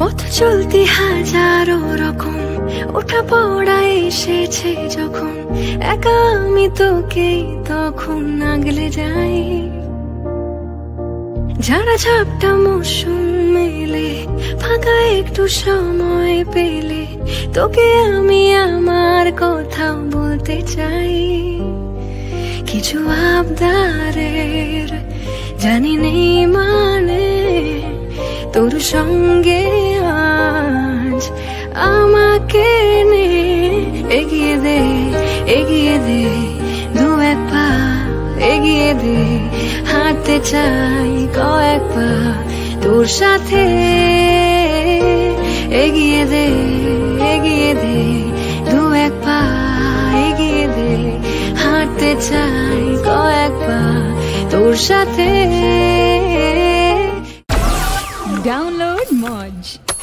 পথ চলতি হাজারো রকম, ওঠা পড়া এসেছে যখন, একা আমি তোকে তখন আগলে যাই। ঝাড়া ঝাপটা মৌসুম মেলে, ফাঁকা একটু সময় পেলে তোকে আমি আমার কথা বলতে চাই। কিছু আবদারের জানি নেই মানে, তোর সঙ্গে আজ আমাকে নে। এগিয়ে দে, এগিয়ে দে, দু এক পা এগিয়ে দে, হাঁটতে চাই কয়েক পা তোর সাথে। এগিয়ে দে, এগিয়ে দে, দু এক পা এগিয়ে দে, হাঁটতে চাই কয়েক পা তোর সাথে। Download Moj.